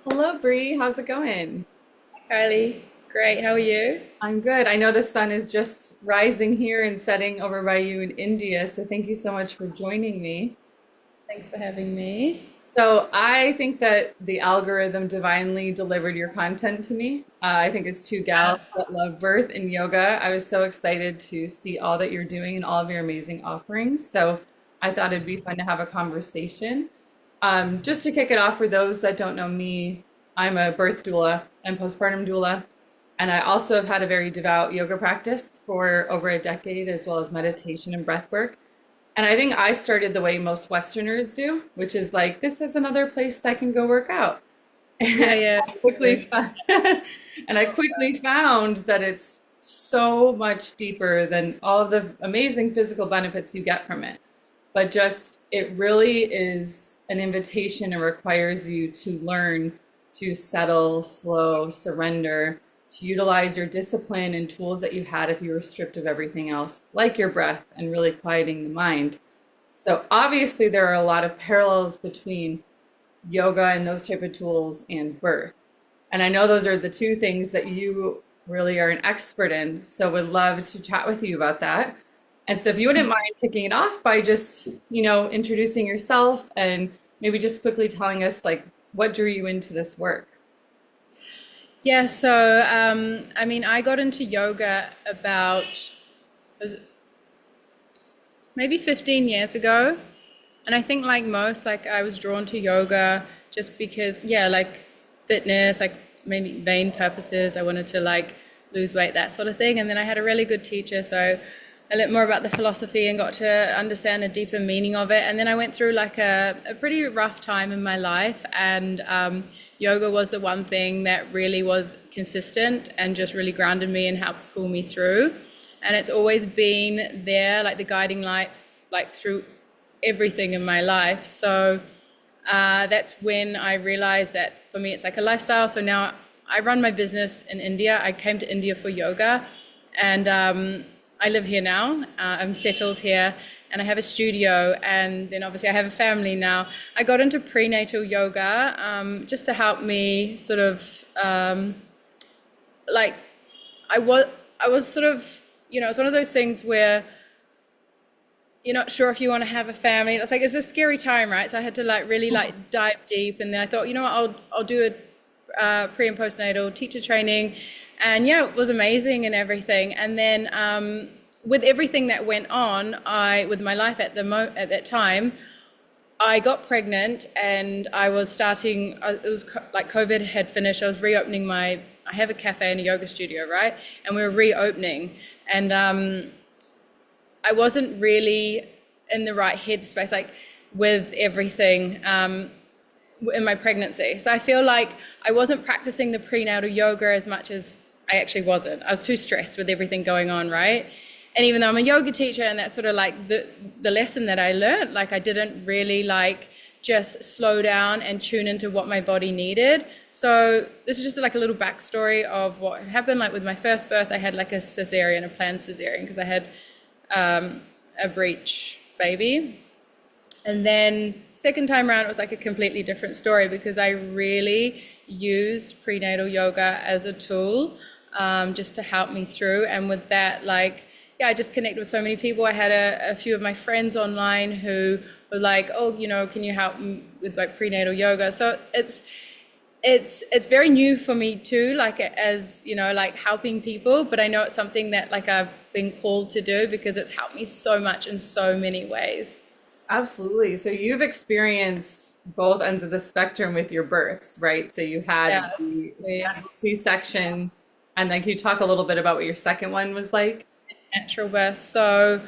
Hello, Bree. How's it going? Kylie, great. How are you? I'm good. I know the sun is just rising here and setting over by you in India, so thank you so much for joining me. Thanks for having me. So, I think that the algorithm divinely delivered your content to me. I think it's two gals that love birth and yoga. I was so excited to see all that you're doing and all of your amazing offerings. So, I thought it'd be fun to have a conversation. Just to kick it off, for those that don't know me, I'm a birth doula and postpartum doula. And I also have had a very devout yoga practice for over a decade, as well as meditation and breath work. And I think I started the way most Westerners do, which is like, this is another place that I can go work out. Yeah, And yeah. I quickly found, and I quickly found that it's so much deeper than all of the amazing physical benefits you get from it. But just it really is an invitation and requires you to learn to settle, slow, surrender, to utilize your discipline and tools that you had if you were stripped of everything else, like your breath and really quieting the mind. So obviously there are a lot of parallels between yoga and those type of tools and birth. And I know those are the two things that you really are an expert in. So would love to chat with you about that. And so if you wouldn't mind kicking it off by just, introducing yourself and maybe just quickly telling us like what drew you into this work. Yeah, so I got into yoga was it maybe 15 years ago. And I think like most, like I was drawn to yoga just because, yeah, like fitness, like maybe vain purposes. I wanted to like lose weight, that sort of thing. And then I had a really good teacher, so I learned more about the philosophy and got to understand a deeper meaning of it. And then I went through like a pretty rough time in my life, and yoga was the one thing that really was consistent and just really grounded me and helped pull me through. And it's always been there, like the guiding light, like through everything in my life. So that's when I realized that for me it's like a lifestyle. So now I run my business in India. I came to India for yoga, and I live here now. I'm settled here, and I have a studio, and then obviously I have a family now. I got into prenatal yoga just to help me sort of like I was sort of, it's one of those things where you're not sure if you want to have a family. It's like it's a scary time, right? So I had to like really like dive deep, and then I thought, you know what, I'll do a pre and postnatal teacher training, and yeah, it was amazing and everything. And then with everything that went on, I with my life at that time, I got pregnant, and I was starting. It was like COVID had finished. I was reopening my. I have a cafe and a yoga studio, right? And we were reopening, and I wasn't really in the right headspace, like with everything in my pregnancy. So I feel like I wasn't practicing the prenatal yoga as much as I actually wasn't. I was too stressed with everything going on, right? And even though I'm a yoga teacher, and that's sort of like the lesson that I learned, like I didn't really like just slow down and tune into what my body needed. So this is just like a little backstory of what happened. Like with my first birth, I had like a planned cesarean, because I had a breech baby. And then second time around, it was like a completely different story, because I really used prenatal yoga as a tool just to help me through. And with that, like, yeah, I just connected with so many people. I had a few of my friends online who were like, oh, can you help me with like prenatal yoga? So it's very new for me too, like as like helping people, but I know it's something that like I've been called to do because it's helped me so much in so many ways. Absolutely. So you've experienced both ends of the spectrum with your births, right? So you had Yeah, the absolutely. C-section, and then can you talk a little bit about what your second one was like? Natural birth. So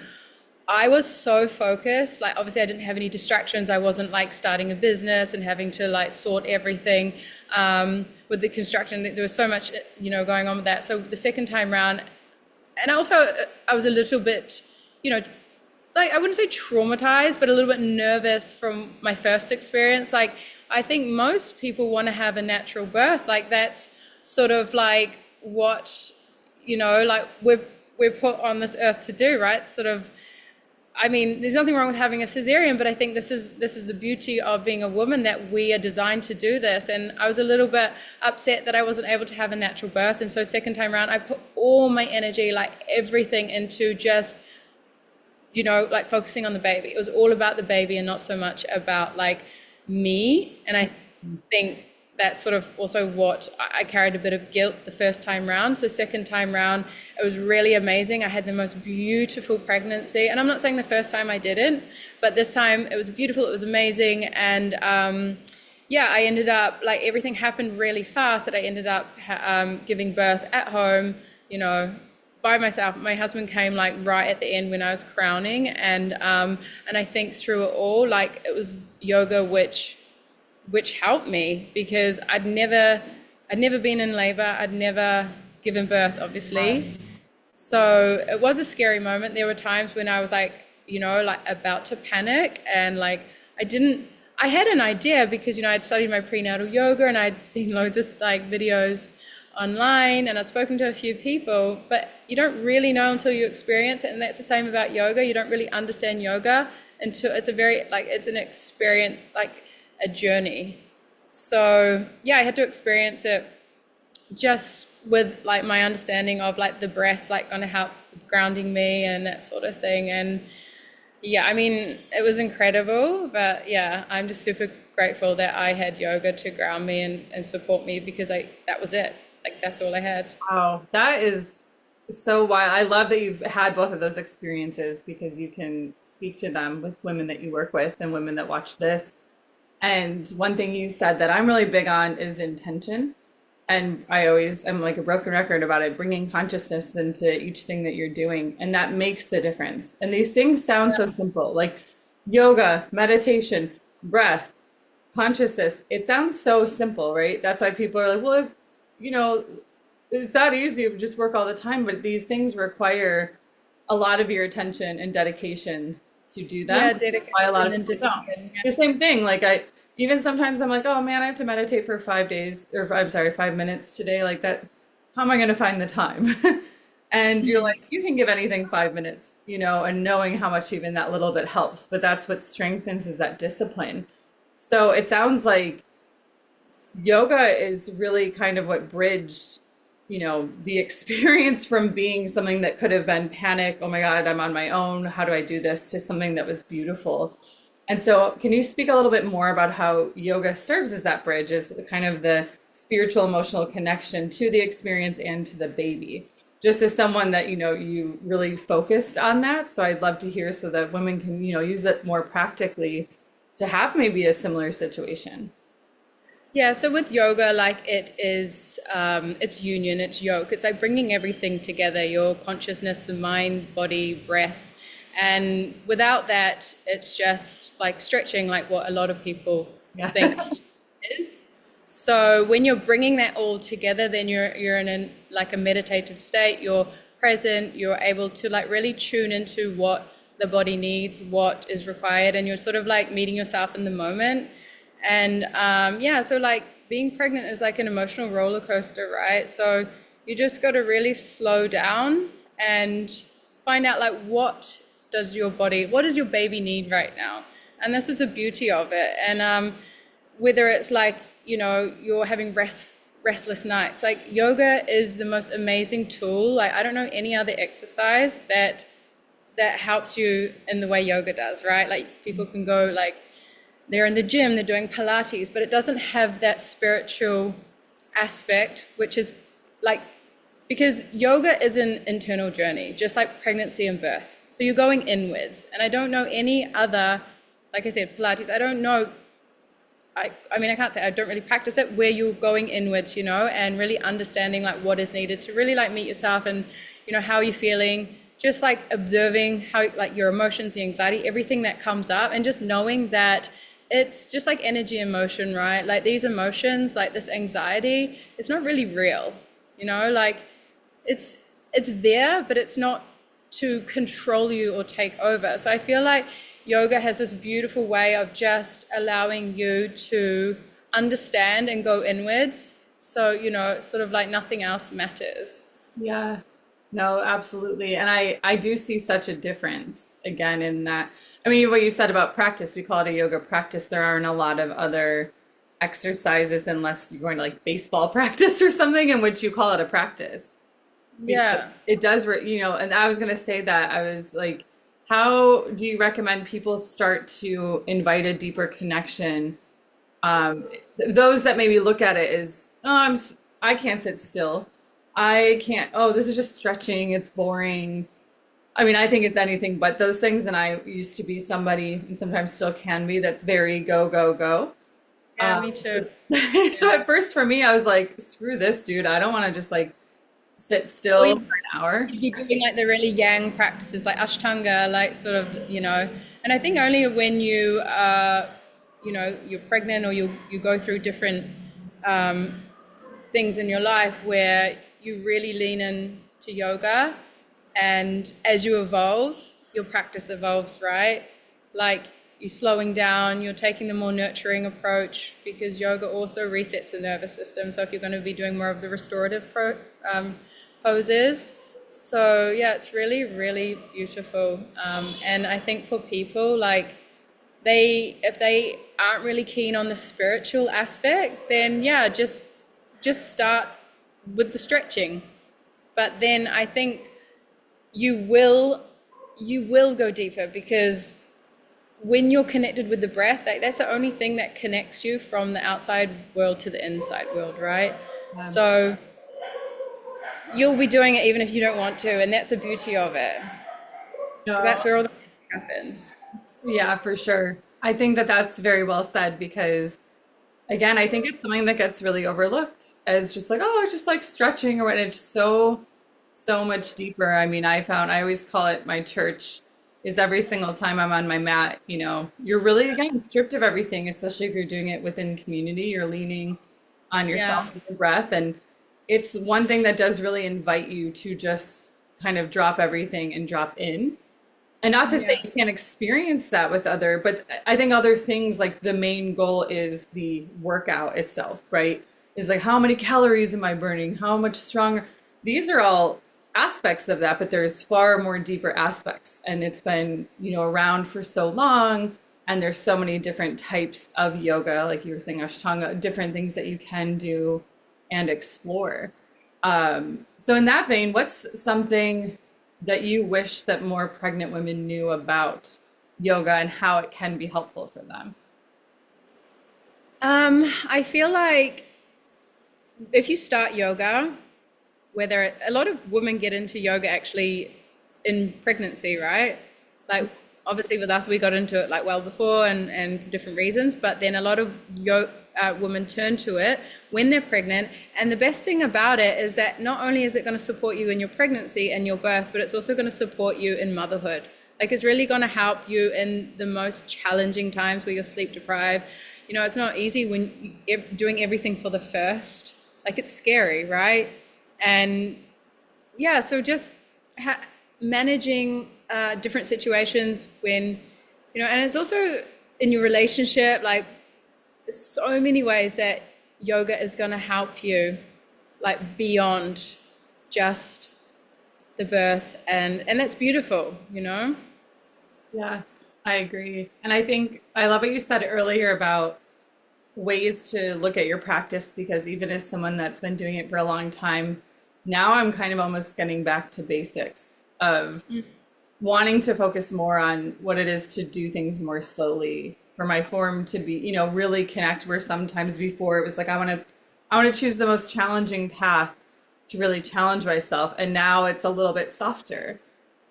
I was so focused. Like obviously I didn't have any distractions. I wasn't like starting a business and having to like sort everything with the construction. There was so much, going on with that. So the second time round, and also I was a little bit, like I wouldn't say traumatized, but a little bit nervous from my first experience. Like I think most people want to have a natural birth. Like that's sort of like what, like we're put on this earth to do, right? Sort of I mean, there's nothing wrong with having a cesarean, but I think this is the beauty of being a woman, that we are designed to do this. And I was a little bit upset that I wasn't able to have a natural birth. And so second time around, I put all my energy, like everything, into just, like focusing on the baby. It was all about the baby and not so much about like me. And I think that's sort of also what I carried a bit of guilt the first time round. So second time round, it was really amazing. I had the most beautiful pregnancy. And I'm not saying the first time I didn't, but this time it was beautiful. It was amazing. And yeah, I ended up, like, everything happened really fast, that I ended up giving birth at home, by myself. My husband came like right at the end when I was crowning. And I think through it all, like, it was yoga which helped me, because I'd never been in labor. I'd never given birth, obviously. So it was a scary moment. There were times when I was like, like about to panic, and like I had an idea because, I'd studied my prenatal yoga and I'd seen loads of like videos online and I'd spoken to a few people, but you don't really know until you experience it. And that's the same about yoga. You don't really understand yoga until it's it's an experience, like a journey. So yeah, I had to experience it just with like my understanding of like the breath, like going to help with grounding me and that sort of thing. And yeah, I mean, it was incredible, but yeah, I'm just super grateful that I had yoga to ground me and support me, because that was it. Like, that's all I had. Wow, that is so wild. I love that you've had both of those experiences, because you can speak to them with women that you work with and women that watch this. And one thing you said that I'm really big on is intention. And I'm like a broken record about it, bringing consciousness into each thing that you're doing. And that makes the difference. And these things sound so simple, like yoga, meditation, breath, consciousness. It sounds so simple, right? That's why people are like, well, if, it's that easy to just work all the time. But these things require a lot of your attention and dedication to do them. Yeah, That's why a lot of dedication and people don't. discipline. The same thing. Like, even sometimes I'm like, oh man, I have to meditate for 5 days, or I'm sorry, 5 minutes today. Like that, how am I going to find the time? And you're like, you can give anything 5 minutes, and knowing how much even that little bit helps. But that's what strengthens, is that discipline. So it sounds like yoga is really kind of what bridged, the experience from being something that could have been panic, oh my God, I'm on my own, how do I do this, to something that was beautiful. And so can you speak a little bit more about how yoga serves as that bridge, as kind of the spiritual, emotional connection to the experience and to the baby? Just as someone that, you really focused on that. So I'd love to hear, so that women can, use it more practically to have maybe a similar situation. Yeah, so with yoga, like, it is, it's union, it's yoke. It's like bringing everything together, your consciousness, the mind, body, breath. And without that, it's just like stretching, like what a lot of people think it is. So when you're bringing that all together, then you're in like a meditative state. You're present. You're able to like really tune into what the body needs, what is required, and you're sort of like meeting yourself in the moment. And yeah, so like being pregnant is like an emotional roller coaster, right? So you just got to really slow down and find out like what does your baby need right now? And this is the beauty of it. And whether it's like, you're having restless nights, like yoga is the most amazing tool. Like, I don't know any other exercise that helps you in the way yoga does, right? Like, people can go like, they're in the gym, they're doing Pilates, but it doesn't have that spiritual aspect, which is like, because yoga is an internal journey, just like pregnancy and birth. So you're going inwards. And I don't know any other, like I said, Pilates, I don't know, I mean, I can't say I don't really practice it, where you're going inwards, and really understanding like what is needed to really like meet yourself and, how you're feeling, just like observing how like your emotions, the anxiety, everything that comes up, and just knowing that it's just like energy and motion, right? Like these emotions, like this anxiety, it's not really real, like it's there, but it's not to control you or take over. So I feel like yoga has this beautiful way of just allowing you to understand and go inwards. So, it's sort of like nothing else matters. Yeah. No, absolutely. And I do see such a difference again in that. I mean, what you said about practice, we call it a yoga practice. There aren't a lot of other exercises unless you're going to like baseball practice or something in which you call it a practice. Because Yeah. it does, and I was going to say that I was like, how do you recommend people start to invite a deeper connection? Um, those that maybe look at it as, oh, I can't sit still. I can't, oh, this is just stretching. It's boring. I mean, I think it's anything but those things. And I used to be somebody, and sometimes still can be, that's very go, go, go. Yeah, Um, me too. so Yeah. at first for me, I was like, screw this, dude. I don't want to just like sit Or still for an hour. you'd be doing like the really yang practices, like Ashtanga, like sort of, and I think only when you're pregnant or you go through different um, things in your life where you really lean in to yoga, and as you evolve, your practice evolves, right? Like you're slowing down, you're taking the more nurturing approach because yoga also resets the nervous system. So if you're going to be doing more of the restorative poses, so yeah, it's really, really beautiful. And I think for people like if they aren't really keen on the spiritual aspect, then yeah, just start with the stretching. But then I think you will you will go deeper because when you're connected with the breath, like that's the only thing that connects you from the outside world to the inside world, right? Um, So you'll be doing it even if you don't want to, and that's the beauty of it, because no, that's where all the magic happens. yeah, for sure. I think that that's very well said because again, I think it's something that gets really overlooked as just like, oh, it's just like stretching or what. It's so, so much deeper. I mean, I always call it my church is every single time I'm on my mat, you're really, again, stripped of everything, especially if you're doing it within community, you're leaning on yourself Yeah, and your breath. And it's one thing that does really invite you to just kind of drop everything and drop in. And not to say yeah, you can't experience that with other, but I think other things like the main goal is the workout itself, right? Is like how many calories am I burning? How much stronger? These are all aspects of that, but there's far more deeper aspects. And it's been, around for so long. And there's so many different types of yoga, like you were saying, Ashtanga, different things that you can do and explore. So in that vein, what's something that you wish that more pregnant women knew about yoga and how it can be helpful for them? I feel like if you start yoga, whether a lot of women get into yoga actually in pregnancy, right? Like obviously with us, we got into it like well before and different reasons, but then a lot of women turn to it when they're pregnant. And the best thing about it is that not only is it going to support you in your pregnancy and your birth, but it's also going to support you in motherhood. Like it's really going to help you in the most challenging times where you're sleep deprived. It's not easy when you're doing everything for the first. Like it's scary, right? And yeah, so just managing different situations when, and it's also in your relationship, like there's so many ways that yoga is going to help you, like beyond just the birth, and that's beautiful. Yeah, I agree. And I think I love what you said earlier about ways to look at your practice because even as someone that's been doing it for a long time, now I'm kind of almost getting back to basics of wanting to focus more on what it is to do things more slowly for my form to be, really connect where sometimes before it was like I want to choose the most challenging path to really challenge myself and now it's a little bit softer.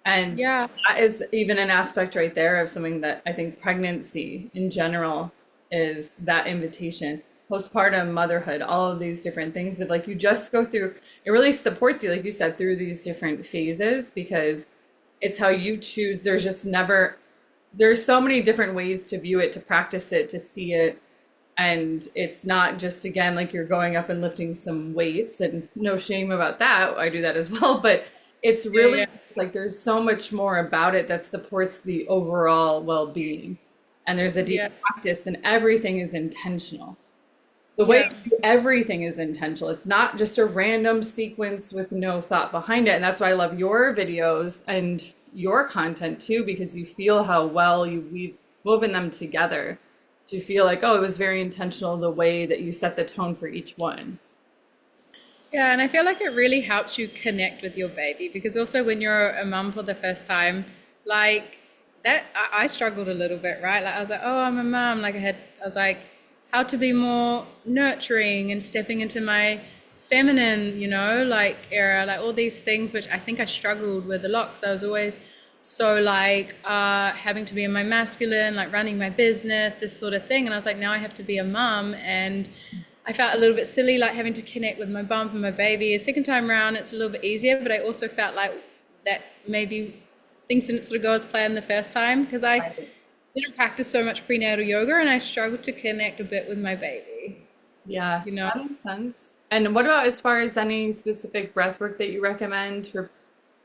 And Yeah, that is even an aspect right there of something that I think pregnancy in general is that invitation. Postpartum, motherhood, all of these different things that like you just go through, it really supports you, like you said, through these different phases because it's how you choose. There's so many different ways to view it, to practice it, to see it. And it's not just, again, like you're going up and lifting some weights, and no shame about that. I do that as well. But it's yeah, really yeah, just like there's so much more about it that supports the overall well being. And there's a deep yeah. practice, and everything is intentional. The way Yeah. you do everything is intentional. It's not just a random sequence with no thought behind it. And that's why I love your videos and your content too, because you feel how well you've woven them together to feel like, oh, it was very intentional the way that you set the tone for each one. Yeah, and I feel like it really helps you connect with your baby because also when you're a mum for the first time, like that, I struggled a little bit, right? Like I was like, oh, I'm a mum. I was like, how to be more nurturing and stepping into my feminine, like era, like all these things, which I think I struggled with a lot because I was always so like having to be in my masculine, like running my business, this sort of thing. And I was like, now I have to be a mum and I felt a little bit silly, like having to connect with my bump and my baby. A second time around, it's a little bit easier, but I also felt like that maybe things didn't sort of go as planned the first time because I Right. didn't practice so much prenatal yoga and I struggled to connect a bit with my baby, Yeah, you know? that makes sense. And what about as far as any specific breath work that you recommend for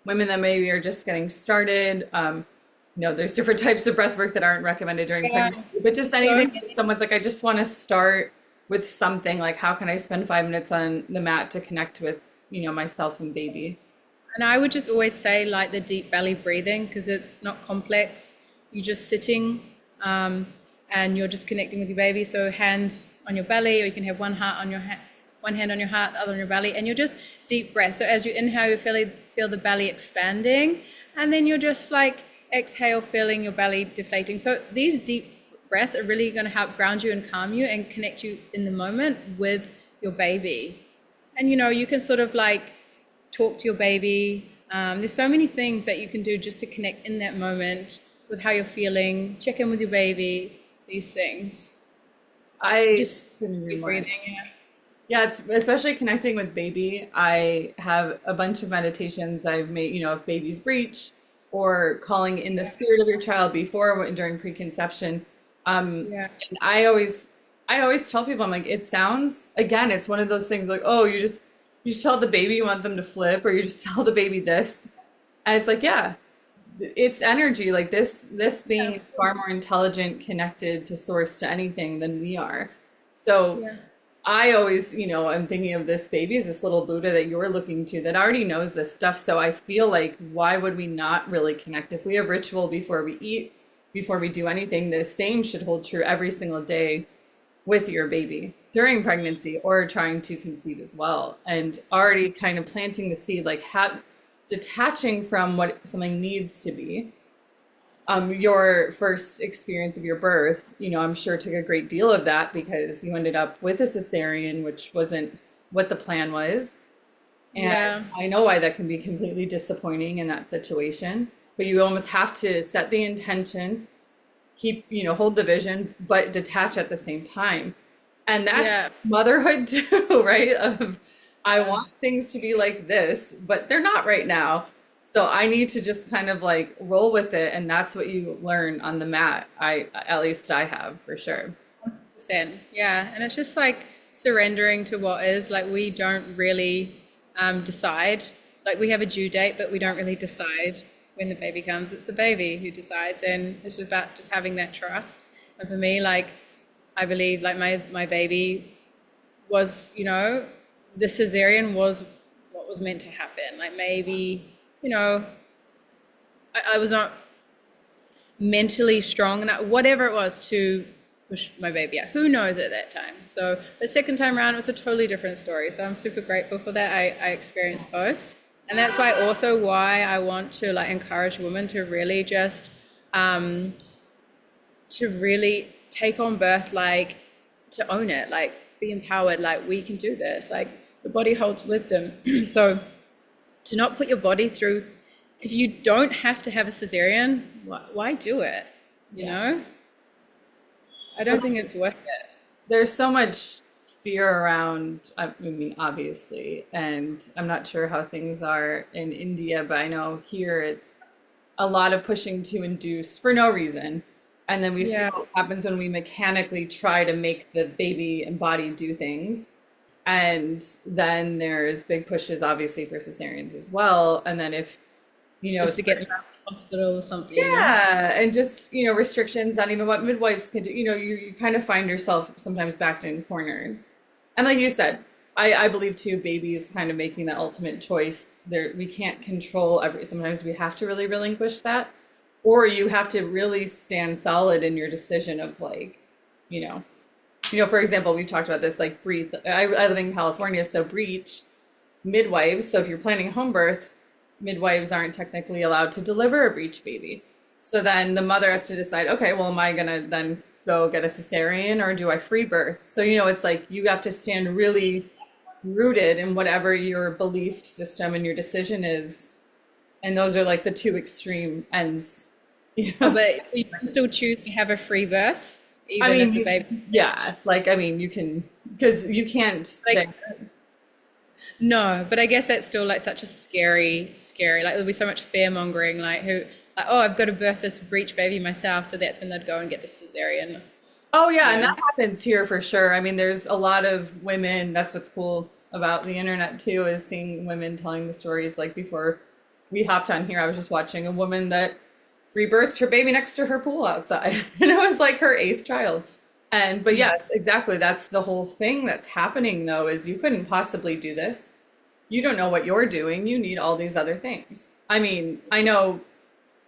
women that maybe are just getting started? There's different types of breath work that aren't recommended during Yeah, pregnancy, but just so anything if someone's like, I just want to start with something, like how can I spend 5 minutes on the mat to connect with, myself and baby? and I would just always say like the deep belly breathing because it's not complex. You're just sitting and you're just connecting with your baby. So hands on your belly, or you can have one hand on your heart, the other on your belly, and you're just deep breath. So as you inhale, you feel the belly expanding, and then you're just like exhale, feeling your belly deflating. So these deep breaths are really going to help ground you and calm you and connect you in the moment with your baby. And you can sort of like talk to your baby. There's so many things that you can do just to connect in that moment with how you're feeling, check in with your baby, these things. I Just couldn't agree deep more. breathing, yeah. Yeah, it's especially connecting with baby. I have a bunch of meditations I've made, if baby's breech or calling in the spirit of your child before during preconception. Yeah. And I always tell people, I'm like, it sounds, again, it's one of those things like, oh, you just tell the baby you want them to flip, or you just tell the baby this. And it's like, yeah, it's energy. Like this being is far more intelligent, connected to source, to anything than we are. So Yeah. I always, I'm thinking of this baby as this little Buddha that you're looking to that already knows this stuff. So I feel like, why would we not really connect? If we have ritual before we eat, before we do anything, the same should hold true every single day with your baby during pregnancy or trying to conceive as well. And already kind of planting the seed, like detaching from what something needs to be. Your first experience of your birth, I'm sure took a great deal of that because you ended up with a cesarean, which wasn't what the plan was. And Yeah. I know why that can be completely disappointing in that situation. But you almost have to set the intention, keep, hold the vision, but detach at the same time. And that's Yeah. motherhood too, right? Of I want things to be like this, but they're not right now. So I need to just kind of like roll with it, and that's what you learn on the mat. At least I have for sure. 100%. Yeah. And it's just like surrendering to what is. Like we don't really decide. Like we have a due date, but we don't really decide when the baby comes. It's the baby who decides. And it's about just having that trust. And for me, like I believe like my baby was, the cesarean was what was meant to happen. Like maybe, I was not mentally strong enough, whatever it was, to push my baby out. Who knows at that time? So the second time around, it was a totally different story. So I'm super grateful for that. I experienced both. And that's why I want to like encourage women to really just to really take on birth, like to own it, like be empowered, like we can do this, like the body holds wisdom. So to not put your body through, if you don't have to have a cesarean, why do it? You Yeah. know, I don't think it's worth it. There's so much fear around, I mean, obviously, and I'm not sure how things are in India, but I know here it's a lot of pushing to induce for no reason. And then we see Yeah, what happens when we mechanically try to make the baby and body do things. And then there's big pushes, obviously, for cesareans as well. And then if, you know, just to get them out of the hospital or something. yeah, and just, restrictions on even what midwives can do, you kind of find yourself sometimes backed in corners. And like you said, I believe too, babies kind of making the ultimate choice. There, we can't control every, sometimes we have to really relinquish that. Or you have to really stand solid in your decision of like, you know, for example, we've talked about this, like breathe. I live in California, so breech, midwives. So if you're planning home birth, midwives aren't technically allowed to deliver a breech baby. So then the mother has to decide, okay, well, am I gonna then go get a cesarean or do I free birth? So, it's like you have to stand really rooted in whatever your belief system and your decision is. And those are like the two extreme ends. You Oh, know? but so you can still choose to have a free birth, I even if mean, the baby. yeah, like, I mean, you can, because you can't, Like, no, but I guess that's still like such a scary. Like there'll be so much fear mongering, like, oh, I've got to birth this breech baby myself, so that's when they'd go and get the cesarean. oh yeah, and Yeah. that happens here for sure. I mean, there's a lot of women, that's what's cool about the internet too, is seeing women telling the stories. Like before we hopped on here, I was just watching a woman that free birthed her baby next to her pool outside. And it was like her eighth child. And but yes, exactly. That's the whole thing that's happening though, is you couldn't possibly do this. You don't know what you're doing. You need all these other things. I mean, I know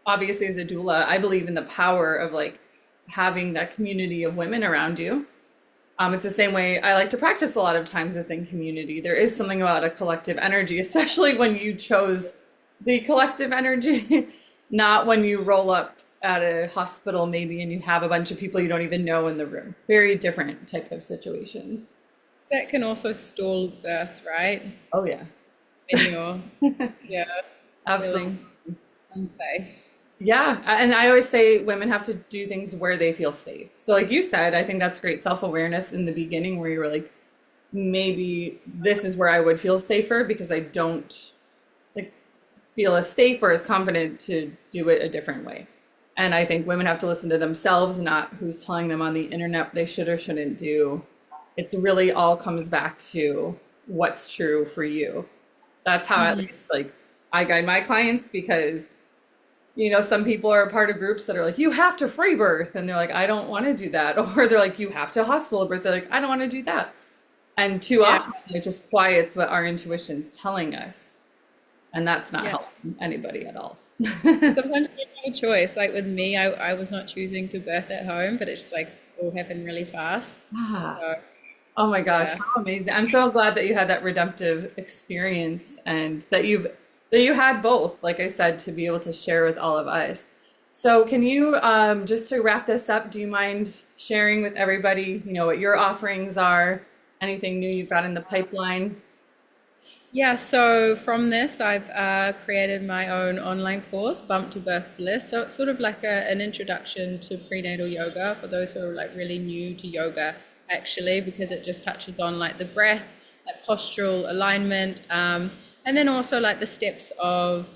obviously as a doula, I believe in the power of like having that community of women around you. It's the same way I like to practice a lot of times within community. There is something about a collective energy, especially when you chose the collective energy, not when you roll up at a hospital maybe and you have a bunch of people you don't even know in the room. Very different type of situations. That can also stall birth, right? Oh yeah, When you're, yeah, absolutely. feeling unsafe. Yeah, and I always say women have to do things where they feel safe. So like you said, I think that's great self-awareness in the beginning where you were like, maybe this is where I would feel safer because I don't like feel as safe or as confident to do it a different way. And I think women have to listen to themselves, not who's telling them on the internet they should or shouldn't do. It's really all comes back to what's true for you. That's how at least like I guide my clients because some people are a part of groups that are like, you have to free birth. And they're like, I don't want to do that. Or they're like, you have to hospital birth. They're like, I don't want to do that. And too Yeah, often it just quiets what our intuition's telling us. And that's not yeah. helping anybody at all. Sometimes you have a choice. Like with me, I was not choosing to birth at home, but it just like all happened really fast. Ah, So oh my gosh, yeah. how amazing. I'm so glad that you had that redemptive experience and that you had both, like I said, to be able to share with all of us. So can you just to wrap this up, do you mind sharing with everybody, what your offerings are, anything new you've got in the pipeline? Yeah, so from this, I've created my own online course, Bump to Birth Bliss. So it's sort of like an introduction to prenatal yoga for those who are like really new to yoga, actually, because it just touches on like the breath, like postural alignment, and then also like the steps of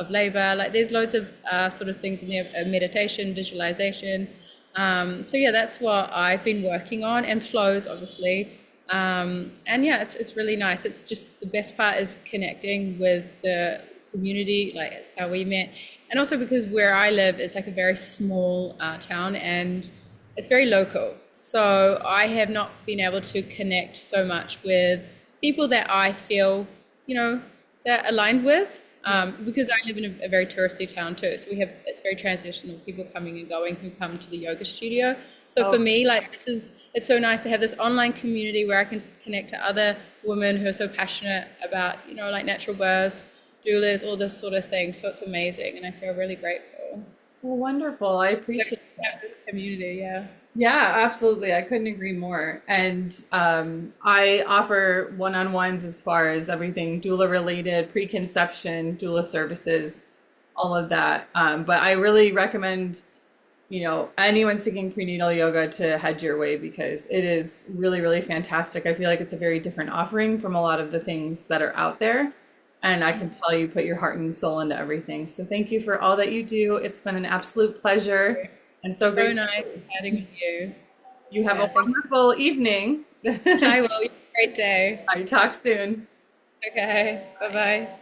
labor. Like there's loads of sort of things in there, meditation, visualization. So yeah, that's what I've been working on, and flows, obviously. And yeah, it's really nice. It's just the best part is connecting with the community, like it's how we met. And also because where I live is like a very small town and it's very local. So I have not been able to connect so much with people that I feel, you know, that aligned with. Because I live in a very touristy town too, so it's very transitional. People coming and going who come to the yoga studio. So for Oh, me, like it's so nice to have this online community where I can connect to other women who are so passionate about, like natural births, doulas, all this sort of thing. So it's amazing, and I feel really grateful well, wonderful. I to appreciate have this community. Yeah. Yeah, absolutely. I couldn't agree more. And I offer one-on-ones as far as everything doula related, preconception, doula services, all of that. But I really recommend, anyone seeking prenatal yoga to head your way because it is really, really fantastic. I feel like it's a very different offering from a lot of the things that are out there. And I can tell you put your heart and soul into everything. So thank you for all that you do. It's been an absolute pleasure and so So great. nice chatting with you. You have a Yeah, thank wonderful evening. you. I will. You have a great day. I talk soon. Okay. Bye bye.